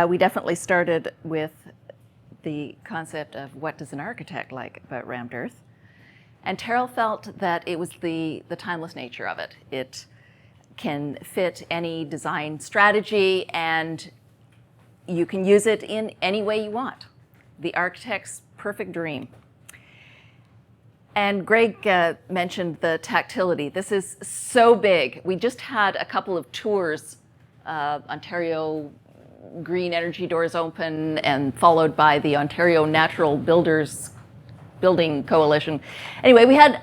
We definitely started with the concept of what does an architect like about rammed earth. And Terrell felt that it was the timeless nature of it. It can fit any design strategy and you can use it in any way you want. The architect's perfect dream. And Greg mentioned the tactility. This is so big. We just had a couple of tours, Ontario Green Energy Doors Open and followed by the Ontario Natural Builders Building Coalition. Anyway, we had,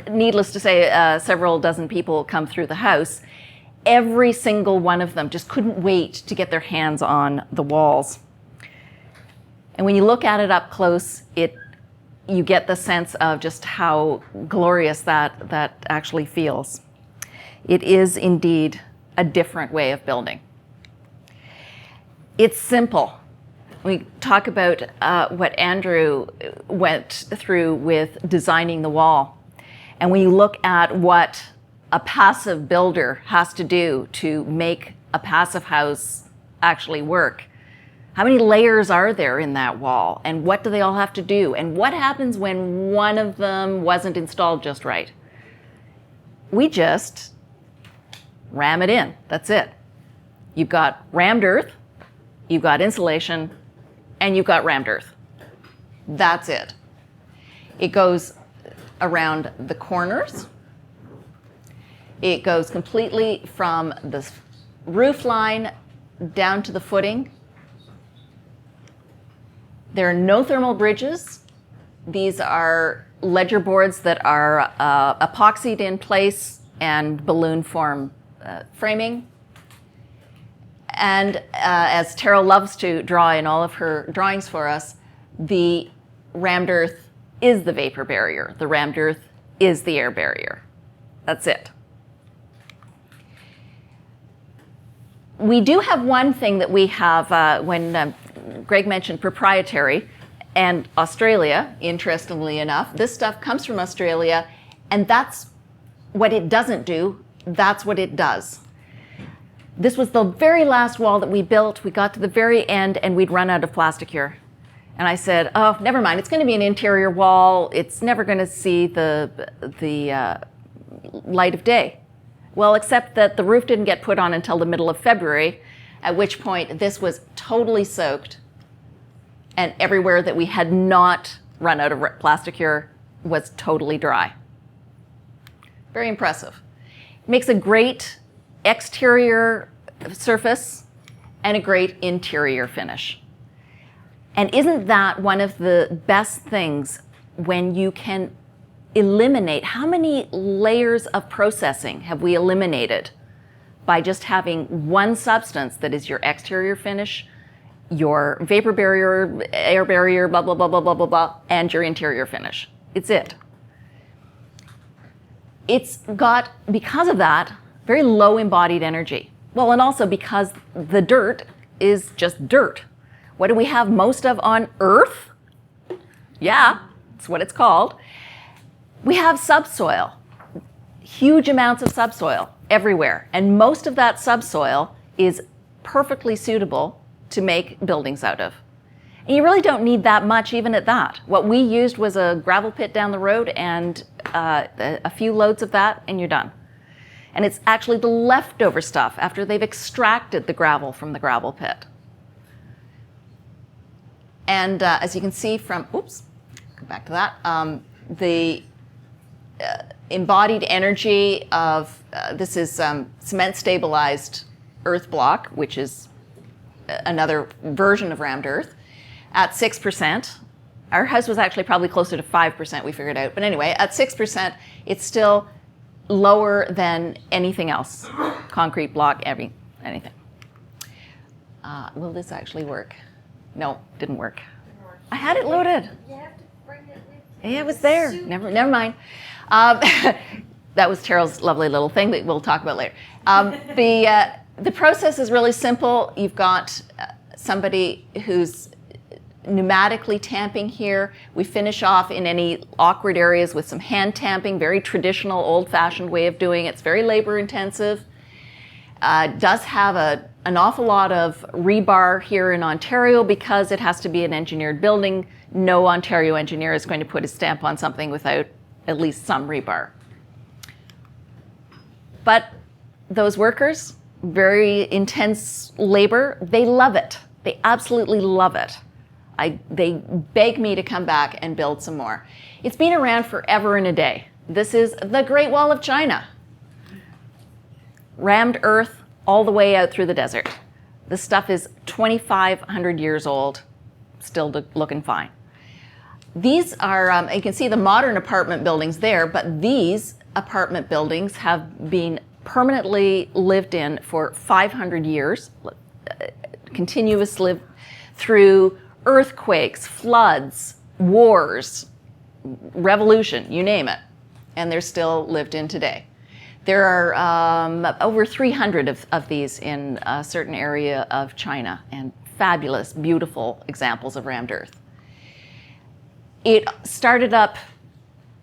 needless to say, several dozen people come through the house. Every single one of them just couldn't wait to get their hands on the walls. And when you look at it up close, you get the sense of just how glorious that actually feels. It is indeed a different way of building. It's simple. We talk about what Andrew went through with designing the wall. And when you look at what a passive builder has to do to make a passive house actually work, how many layers are there in that wall? And what do they all have to do? And what happens when one of them wasn't installed just right? We just ram it in. That's it. You've got rammed earth, you've got insulation, and you've got rammed earth. That's it. It goes around the corners. It goes completely from the roof line down to the footing. There are no thermal bridges. These are ledger boards that are epoxied in place and balloon form framing. And as Terrell loves to draw in all of her drawings for us, the rammed earth is the vapor barrier. The rammed earth is the air barrier. That's it. We do have one thing that we have when Greg mentioned proprietary and Australia, interestingly enough. This stuff comes from Australia, and that's what it doesn't do, that's what it does. This was the very last wall that we built. We got to the very end, and we'd run out of Plasticure. And I said, oh, never mind, it's going to be an interior wall. It's never going to see the light of day. Well, except that the roof didn't get put on until the middle of February, at which point this was totally soaked, and everywhere that we had not run out of Plasticure was totally dry. Very impressive. It makes a great exterior surface and a great interior finish. And isn't that one of the best things when you can eliminate, how many layers of processing have we eliminated by just having one substance that is your exterior finish, your vapor barrier, air barrier, blah, blah, blah, blah, blah, blah, blah, and your interior finish. It's it. It's got, because of that, very low embodied energy. Well, and also because the dirt is just dirt. What do we have most of on Earth? Yeah, that's what it's called. We have subsoil, huge amounts of subsoil everywhere. And most of that subsoil is perfectly suitable to make buildings out of. And you really don't need that much even at that. What we used was a gravel pit down the road and a few loads of that, and you're done. And it's actually the leftover stuff after they've extracted the gravel from the gravel pit. And as you can see from, oops, go back to that, the embodied energy of, this is cement stabilized earth block, which is another version of rammed earth, at 6%. Our house was actually probably closer to 5%, we figured out. But anyway, at 6%, it's still lower than anything else. Concrete block, anything. Will this actually work? No, didn't work. I had it loaded. You have to bring it with you. Yeah, it was there. Never mind. That was Terrell's lovely little thing that we'll talk about later. The process is really simple. You've got somebody who's pneumatically tamping here. We finish off in any awkward areas with some hand tamping, very traditional, old-fashioned way of doing it. It's very labor-intensive. Does have an awful lot of rebar here in Ontario because it has to be an engineered building. No Ontario engineer is going to put a stamp on something without at least some rebar. But those workers, very intense labor, they love it. They absolutely love it. They beg me to come back and build some more. It's been around forever and a day. This is the Great Wall of China. Rammed earth all the way out through the desert. This stuff is 2,500 years old, still looking fine. These are, you can see the modern apartment buildings there, but these apartment buildings have been permanently lived in for 500 years, continuous live through earthquakes, floods, wars, revolution, you name it, and they're still lived in today. There are over 300 of these in a certain area of China, and fabulous, beautiful examples of rammed earth. It started up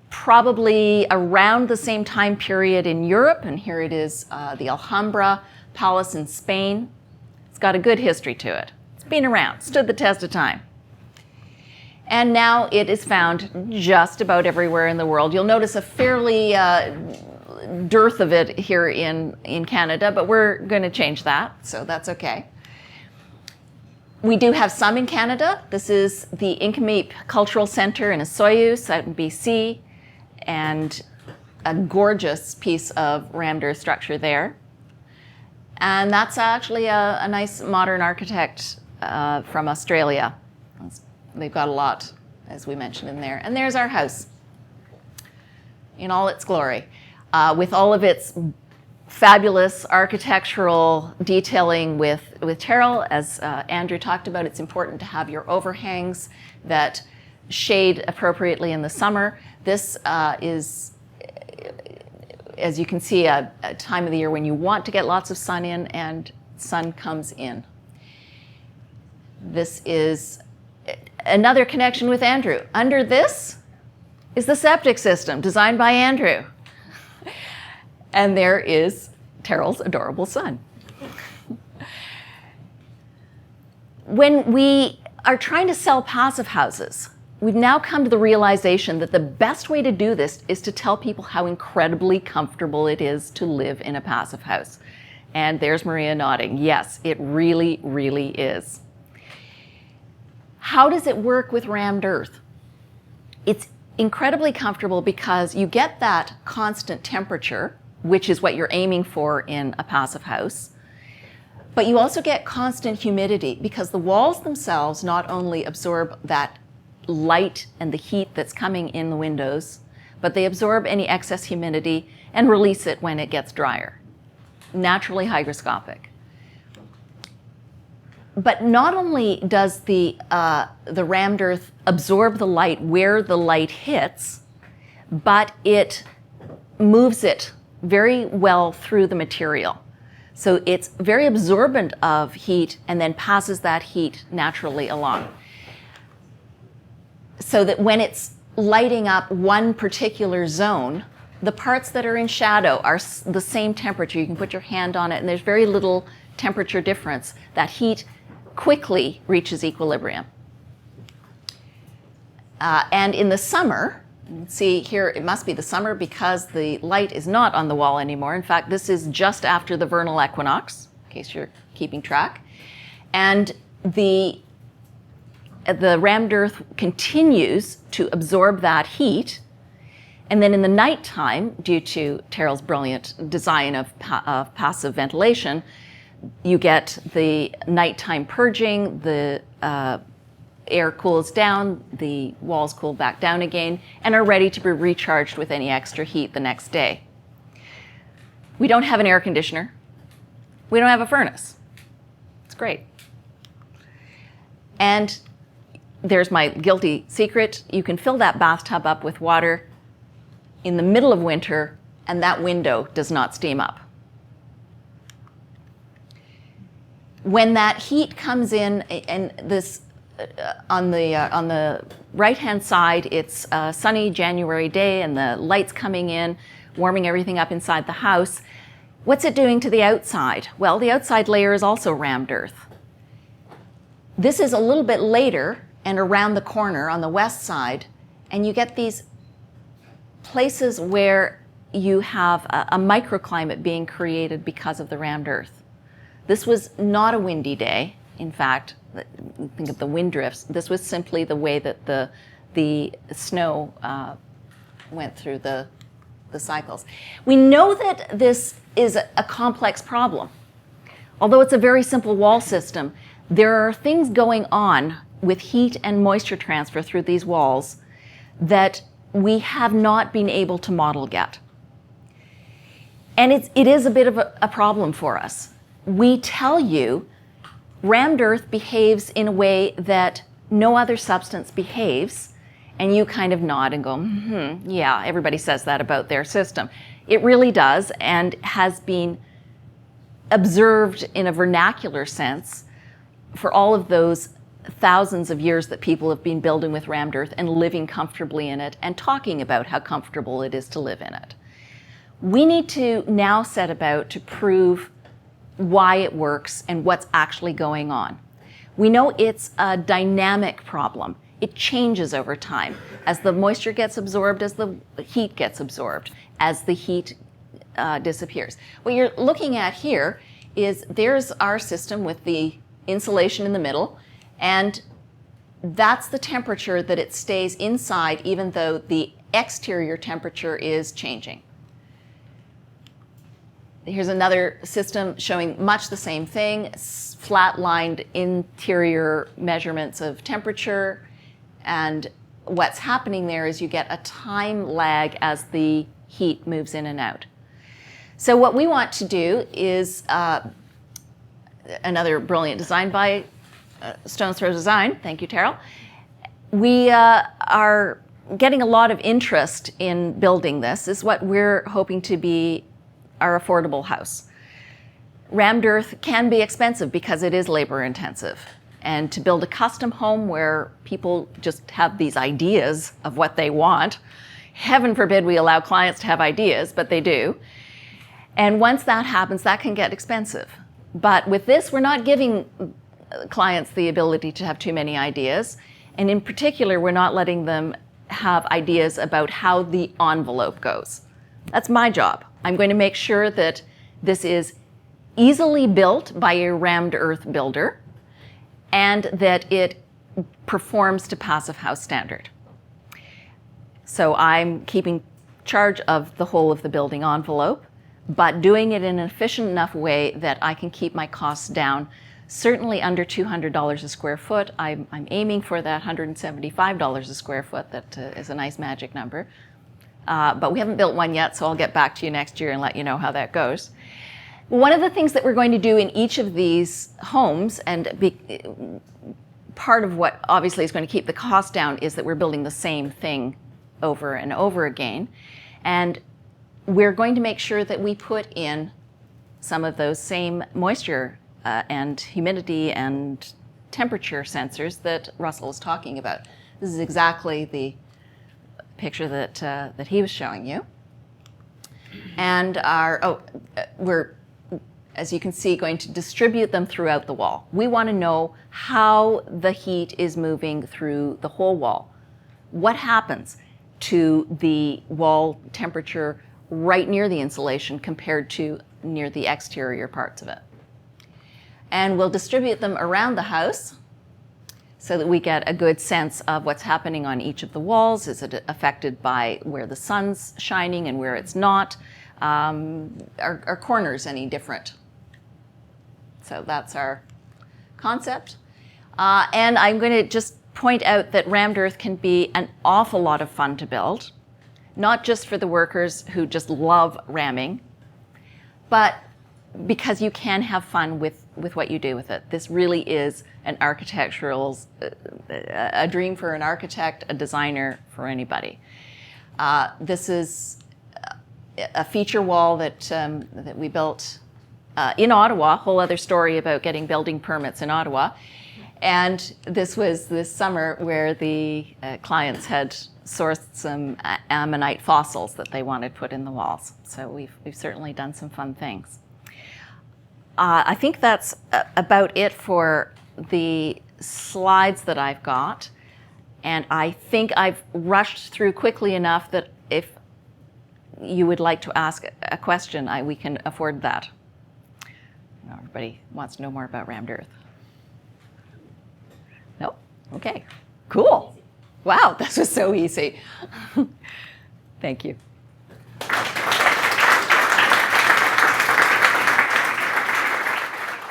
probably around the same time period in Europe, and here it is, the Alhambra Palace in Spain. It's got a good history to it. It's been around, stood the test of time. And now it is found just about everywhere in the world. You'll notice a fairly dearth of it here in Canada, but we're going to change that, so that's okay. We do have some in Canada. This is the Inkameep Cultural Centre in Osoyoos out in BC, and a gorgeous piece of rammed earth structure there. And that's actually a nice modern architect from Australia. They've got a lot, as we mentioned in there. And there's our house in all its glory, with all of its fabulous architectural detailing with Terrell. As Andrew talked about, it's important to have your overhangs that shade appropriately in the summer. This is, as you can see, a time of the year when you want to get lots of sun in, and sun comes in. This is another connection with Andrew. Under this is the septic system designed by Andrew. And there is Terrell's adorable son. When we are trying to sell passive houses, we've now come to the realization that the best way to do this is to tell people how incredibly comfortable it is to live in a passive house. And there's Maria nodding. Yes, it really, really is. How does it work with rammed earth? It's incredibly comfortable because you get that constant temperature, which is what you're aiming for in a passive house, but you also get constant humidity because the walls themselves not only absorb that light and the heat that's coming in the windows, but they absorb any excess humidity and release it when it gets drier. Naturally hygroscopic. But not only does the rammed earth absorb the light where the light hits, but it moves it very well through the material. So it's very absorbent of heat and then passes that heat naturally along. So that when it's lighting up one particular zone, the parts that are in shadow are the same temperature. You can put your hand on it and there's very little temperature difference. That heat quickly reaches equilibrium. And in the summer, see here, it must be the summer because the light is not on the wall anymore. In fact, this is just after the vernal equinox, in case you're keeping track. And the rammed earth continues to absorb that heat. And then in the nighttime, due to Terrell's brilliant design of passive ventilation, you get the nighttime purging, the air cools down, the walls cool back down again, and are ready to be recharged with any extra heat the next day. We don't have an air conditioner. We don't have a furnace. It's great. And there's my guilty secret. You can fill that bathtub up with water in the middle of winter, and that window does not steam up. When that heat comes in, and this on the right-hand side, it's a sunny January day, and the light's coming in, warming everything up inside the house. What's it doing to the outside? Well, the outside layer is also rammed earth. This is a little bit later and around the corner on the west side, and you get these places where you have a microclimate being created because of the rammed earth. This was not a windy day. In fact, think of the wind drifts. This was simply the way that the snow went through the cycles. We know that this is a complex problem. Although it's a very simple wall system, there are things going on with heat and moisture transfer through these walls that we have not been able to model yet. And it is a bit of a problem for us. We tell you rammed earth behaves in a way that no other substance behaves, and you kind of nod and go, yeah, everybody says that about their system. It really does, and has been observed in a vernacular sense for all of those thousands of years that people have been building with rammed earth and living comfortably in it and talking about how comfortable it is to live in it. We need to now set about to prove why it works and what's actually going on. We know it's a dynamic problem. It changes over time as the moisture gets absorbed, as the heat gets absorbed, as the heat disappears. What you're looking at here is there's our system with the insulation in the middle, and that's the temperature that it stays inside even though the exterior temperature is changing. Here's another system showing much the same thing, flat-lined interior measurements of temperature. And what's happening there is you get a time lag as the heat moves in and out. So what we want to do is another brilliant design by Stone's Throw Design. Thank you, Terrell. We are getting a lot of interest in building this. This is what we're hoping to be our affordable house. Rammed earth can be expensive because it is labor intensive. And to build a custom home where people just have these ideas of what they want, heaven forbid we allow clients to have ideas, but they do. And once that happens, that can get expensive. But with this, we're not giving clients the ability to have too many ideas. And in particular, we're not letting them have ideas about how the envelope goes. That's my job. I'm going to make sure that this is easily built by a rammed earth builder and that it performs to Passive House standard. So I'm keeping charge of the whole of the building envelope, but doing it in an efficient enough way that I can keep my costs down, certainly under $200 a square foot. I'm aiming for that $175 a square foot. That is a nice magic number. But we haven't built one yet, so I'll get back to you next year and let you know how that goes. One of the things that we're going to do in each of these homes, and part of what obviously is going to keep the cost down, is that we're building the same thing over and over again. And we're going to make sure that we put in some of those same moisture and humidity and temperature sensors that Russell was talking about. This is exactly the picture that he was showing you. And we're, as you can see, going to distribute them throughout the wall. We want to know how the heat is moving through the whole wall. What happens to the wall temperature right near the insulation compared to near the exterior parts of it. And we'll distribute them around the house so that we get a good sense of what's happening on each of the walls. Is it affected by where the sun's shining and where it's not? Are corners any different? So that's our concept. And I'm going to just point out that rammed earth can be an awful lot of fun to build, not just for the workers who just love ramming, but because you can have fun with what you do with it. This really is an architectural, a dream for an architect, a designer, for anybody. This is a feature wall that we built in Ottawa, a whole other story about getting building permits in Ottawa. And this was this summer where the clients had sourced some ammonite fossils that they wanted put in the walls. So we've certainly done some fun things. I think that's about it for the slides that I've got. And I think I've rushed through quickly enough that if you would like to ask a question, we can afford that. Everybody wants to know more about rammed earth. No? Okay, cool. Wow, this was so easy. Thank you.